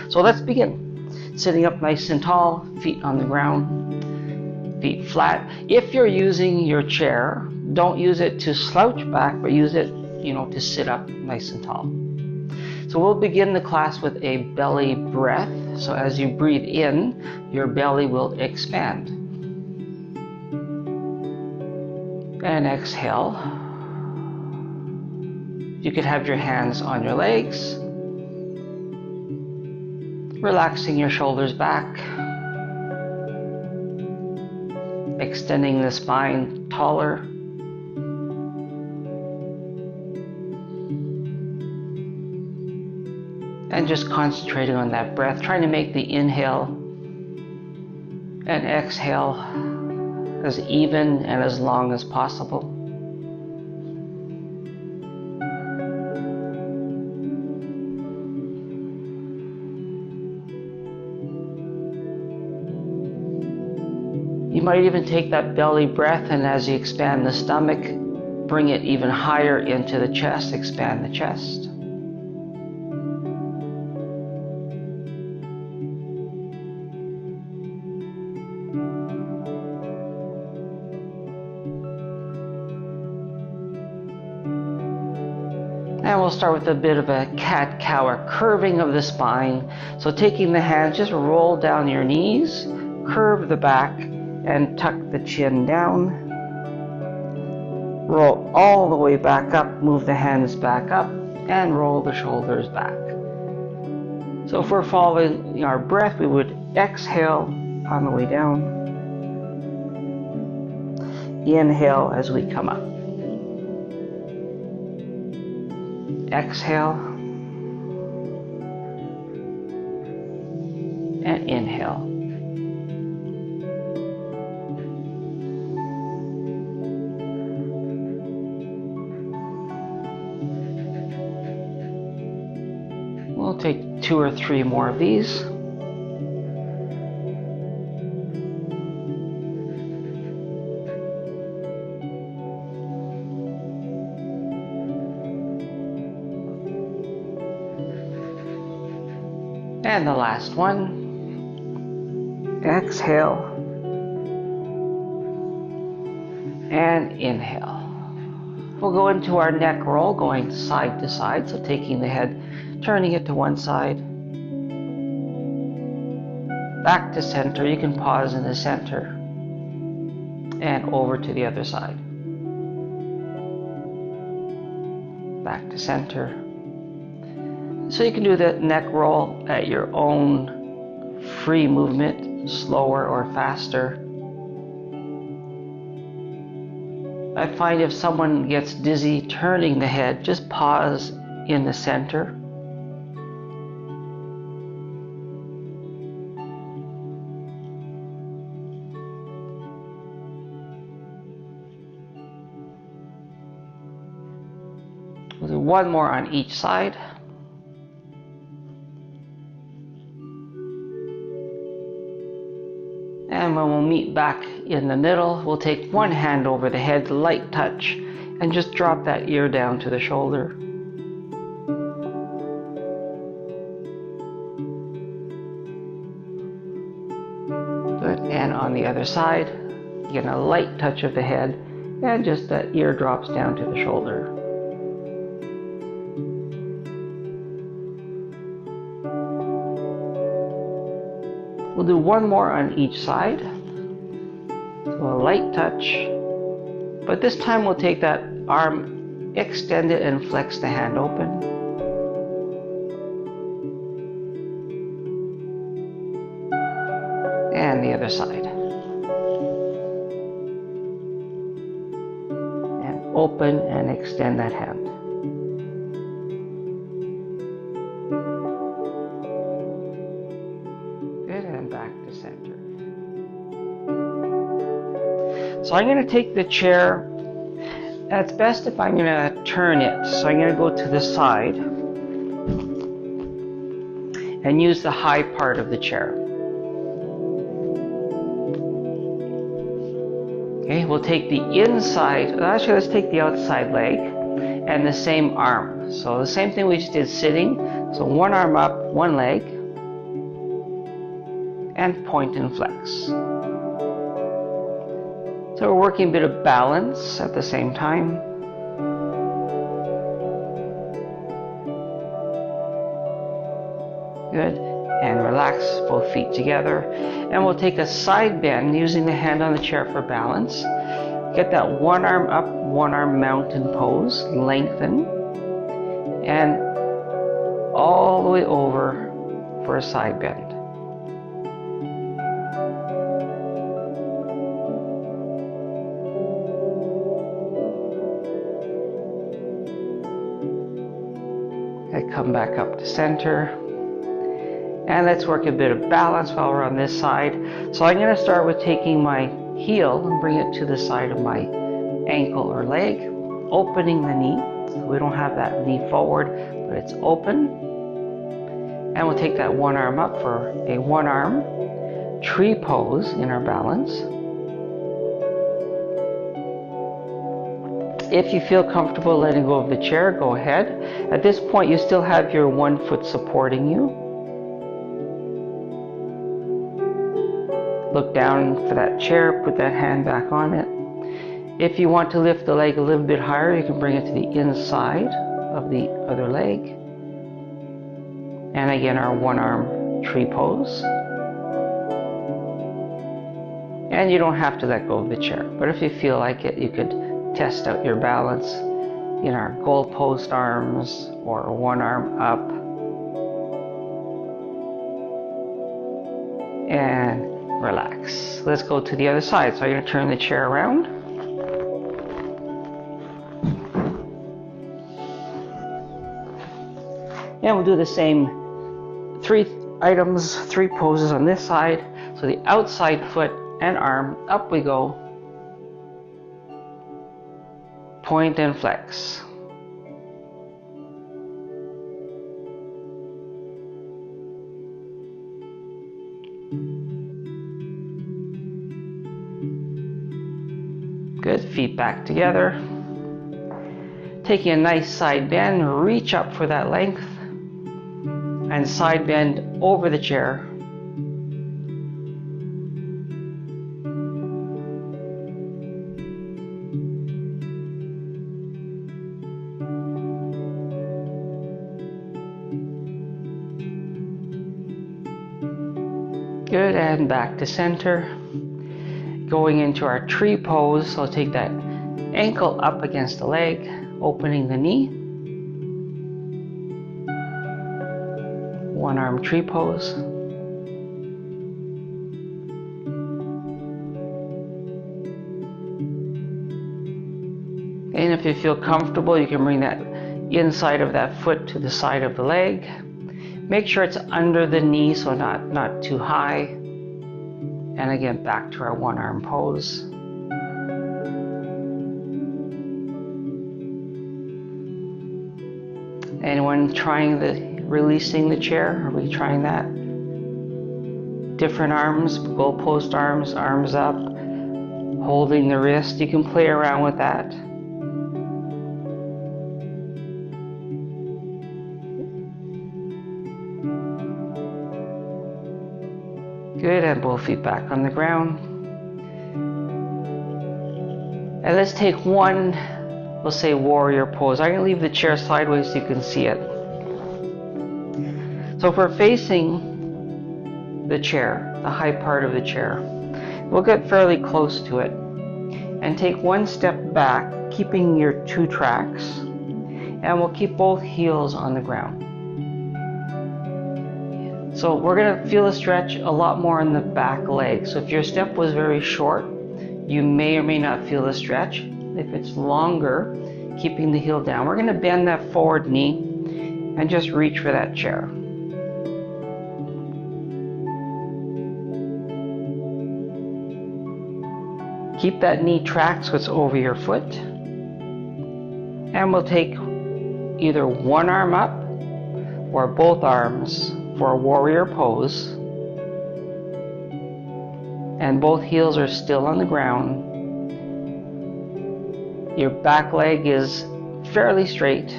So let's begin. Sitting up nice and tall, feet on the ground, feet flat. If you're using your chair, don't use it to slouch back, but use it, to sit up nice and tall. So we'll begin the class with a belly breath. So as you breathe in, your belly will expand. And exhale. You could have your hands on your legs, relaxing your shoulders back, extending the spine taller. And just concentrating on that breath, trying to make the inhale and exhale as even and as long as possible. You might even take that belly breath, and as you expand the stomach, bring it even higher into the chest, expand the chest. And we'll start with a bit of a cat-cow, or curving of the spine. So taking the hands, just roll down your knees, curve the back, and tuck the chin down. Roll all the way back up, move the hands back up, and roll the shoulders back. So if we're following our breath, we would exhale on the way down. Inhale as we come up. Exhale and inhale. We'll take 2 or 3 more of these. And the last one. Exhale and inhale. We'll go into our neck roll, going side to side. So taking the head, turning it to one side, back to center. You can pause in the center and over to the other side. Back to center. So you can do the neck roll at your own free movement, slower or faster. I find if someone gets dizzy turning the head, just pause in the center. We'll do one more on each side. And when we'll meet back in the middle, we'll take one hand over the head, light touch, and just drop that ear down to the shoulder. Good. And on the other side, again, a light touch of the head, and just that ear drops down to the shoulder. We'll do one more on each side. So a light touch, but this time we'll take that arm, extend it, and flex the hand open. And the other side. And open and extend that hand. Back to center. So I'm going to take the chair. It's best if I'm going to turn it. So I'm going to go to the side and use the high part of the chair. Okay, we'll take the inside, actually let's take the outside leg and the same arm. So the same thing we just did sitting. So one arm up, one leg, and point and flex. So we're working a bit of balance at the same time. Good. And relax both feet together. And we'll take a side bend using the hand on the chair for balance. Get that one arm up, one arm mountain pose, lengthen, and all the way over for a side bend. And come back up to center. And let's work a bit of balance while we're on this side. So I'm going to start with taking my heel and bring it to the side of my ankle or leg, opening the knee. So we don't have that knee forward, but it's open. And we'll take that one arm up for a one arm tree pose in our balance. If you feel comfortable letting go of the chair, go ahead. At this point, you still have your one foot supporting you. Look down for that chair, put that hand back on it. If you want to lift the leg a little bit higher, you can bring it to the inside of the other leg. And again, our one arm tree pose. And you don't have to let go of the chair, but if you feel like it, you could test out your balance in our goalpost arms or one arm up. And relax. Let's go to the other side. So I'm going to turn the chair around. And we'll do the same 3 items, 3 poses on this side. So the outside foot and arm, up we go. Point and flex. Good, feet back together. Taking a nice side bend, reach up for that length. And side bend over the chair. Good, and back to center. Going into our tree pose, so take that ankle up against the leg, opening the knee. One arm tree pose. And if you feel comfortable, you can bring that inside of that foot to the side of the leg. Make sure it's under the knee, so not too high. And again, back to our one arm pose. Anyone trying releasing the chair? Are we trying that? Different arms, goalpost arms, arms up, holding the wrist. You can play around with that. Good, and both feet back on the ground. And let's take one, we'll say warrior pose. I'm going to leave the chair sideways so you can see it. So if we're facing the chair, the high part of the chair, we'll get fairly close to it and take one step back, keeping your 2 tracks, and we'll keep both heels on the ground. So we're going to feel a stretch a lot more in the back leg. So if your step was very short, you may or may not feel the stretch. If it's longer, keeping the heel down, we're going to bend that forward knee and just reach for that chair. Keep that knee tracked so it's over your foot. And we'll take either one arm up or both arms for a warrior pose, and both heels are still on the ground. Your back leg is fairly straight.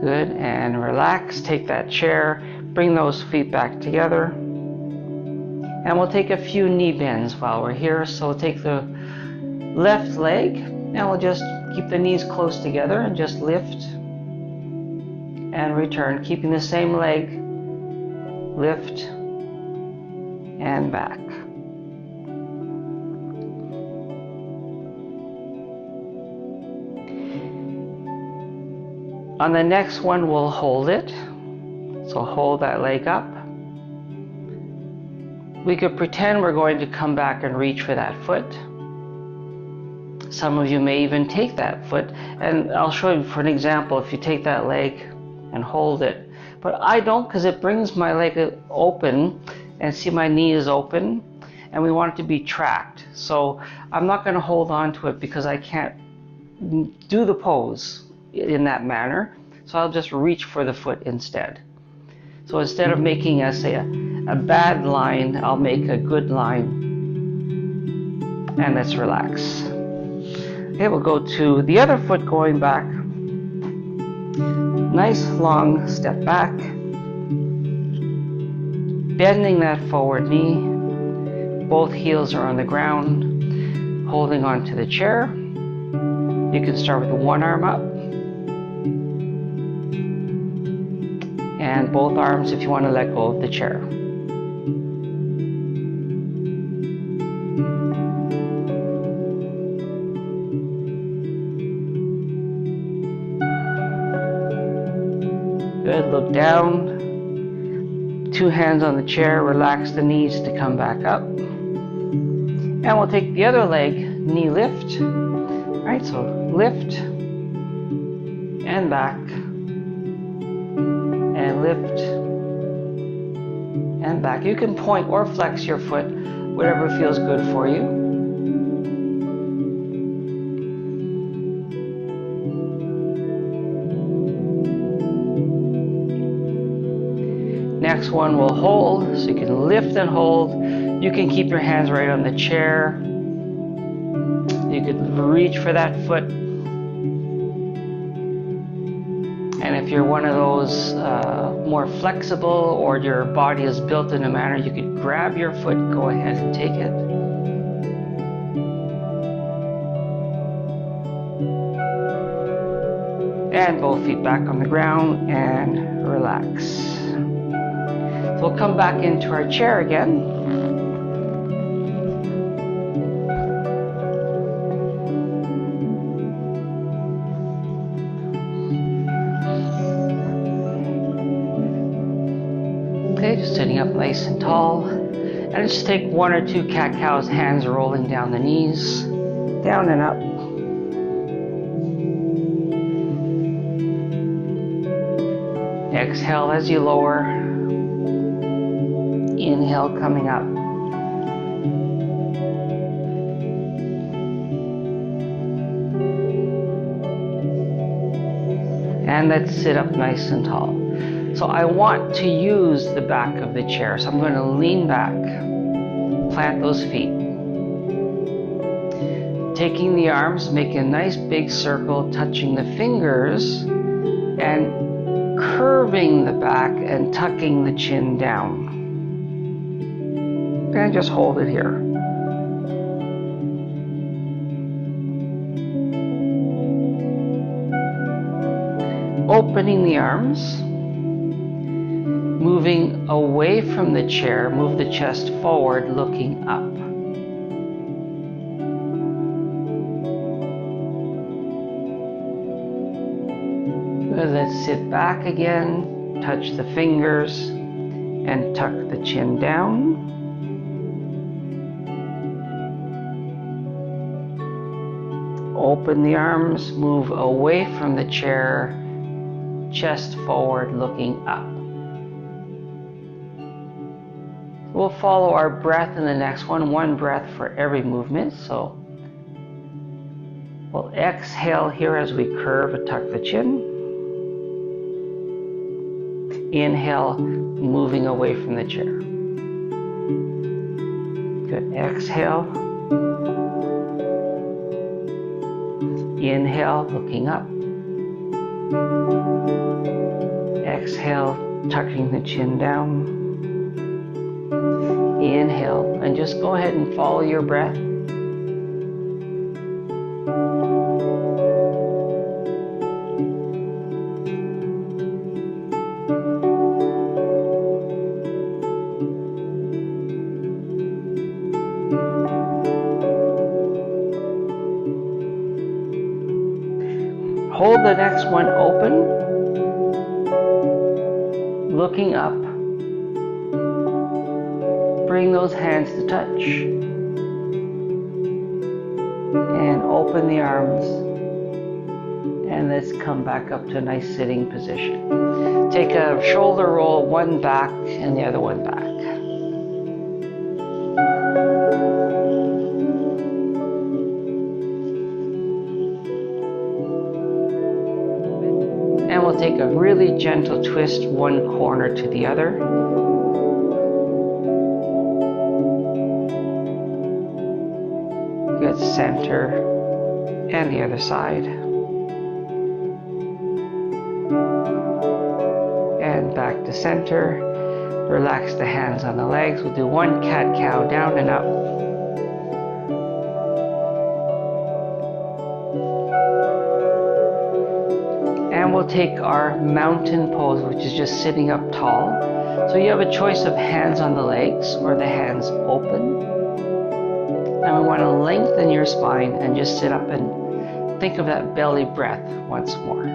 Good, and relax. Take that chair, bring those feet back together. And we'll take a few knee bends while we're here. So we'll take the left leg, and we'll just keep the knees close together and just lift and return, keeping the same leg, lift and back. On the next one, we'll hold it. So hold that leg up. We could pretend we're going to come back and reach for that foot. Some of you may even take that foot, and I'll show you for an example if you take that leg and hold it. But I don't, because it brings my leg open, and see my knee is open, and we want it to be tracked. So I'm not going to hold on to it because I can't do the pose in that manner. So I'll just reach for the foot instead. So instead of making, say, a bad line, I'll make a good line. And let's relax. Okay, we'll go to the other foot going back. Nice long step back. Bending that forward knee. Both heels are on the ground. Holding on to the chair. You can start with one arm up. And both arms if you want to let go of the chair. Good, look down. Two hands on the chair, relax the knees to come back up. And we'll take the other leg, knee lift. All right, so lift and back. And lift and back. You can point or flex your foot, whatever feels good for you. Next one will hold, so you can lift and hold. You can keep your hands right on the chair. You could reach for that foot. And if you're one of those more flexible, or your body is built in a manner you could grab your foot, go ahead and take it. And both feet back on the ground and relax. So we'll come back into our chair again. Okay, just sitting up nice and tall. And just take one or two cat-cows, hands rolling down the knees, down and up. Exhale as you lower. Inhale coming up. And let's sit up nice and tall. So I want to use the back of the chair. So I'm going to lean back, plant those feet. Taking the arms, make a nice big circle, touching the fingers, and curving the back and tucking the chin down. And just hold it here. Opening the arms. Moving away from the chair, move the chest forward, looking up. Good, let's sit back again, touch the fingers, and tuck the chin down. Open the arms, move away from the chair, chest forward, looking up. We'll follow our breath in the next one breath for every movement. So we'll exhale here as we curve and tuck the chin. Inhale, moving away from the chair. Good, exhale. Inhale, looking up. exhale, tucking the chin down. Inhale, and just go ahead and follow your breath. Hold the next one open, looking up. Bring those hands to touch. And open the arms. And let's come back up to a nice sitting position. Take a shoulder roll, one back and the other one back. And we'll take a really gentle twist one corner to the other. Good, center and the other side. And back to center. Relax the hands on the legs. We'll do one cat-cow, down and up. And we'll take our mountain pose, which is just sitting up tall. So you have a choice of hands on the legs or the hands open. And we want to lengthen your spine and just sit up and think of that belly breath once more.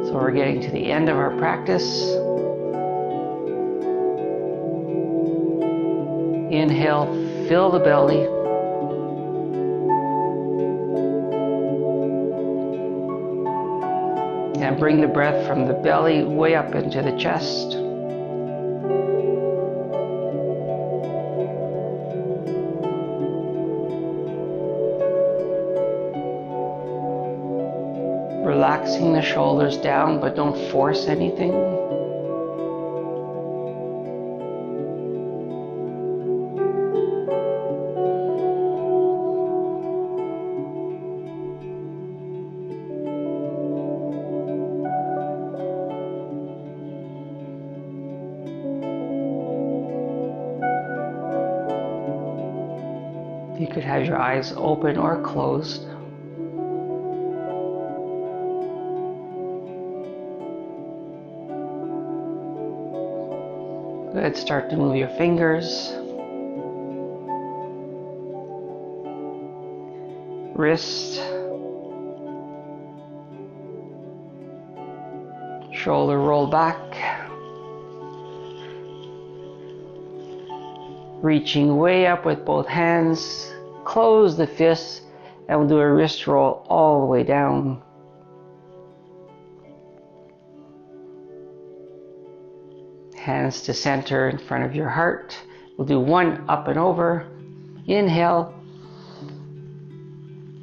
So we're getting to the end of our practice. Inhale, fill the belly. And bring the breath from the belly way up into the chest. Relaxing the shoulders down, but don't force anything. You could have your eyes open or closed. Good, start to move your fingers, wrist, shoulder roll back, reaching way up with both hands, close the fists, and we'll do a wrist roll all the way down. Hands to center in front of your heart. We'll do one up and over. Inhale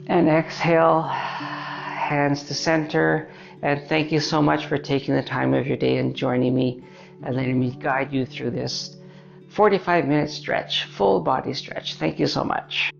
and exhale. Hands to center. And thank you so much for taking the time of your day and joining me and letting me guide you through this 45-minute stretch, full body stretch. Thank you so much.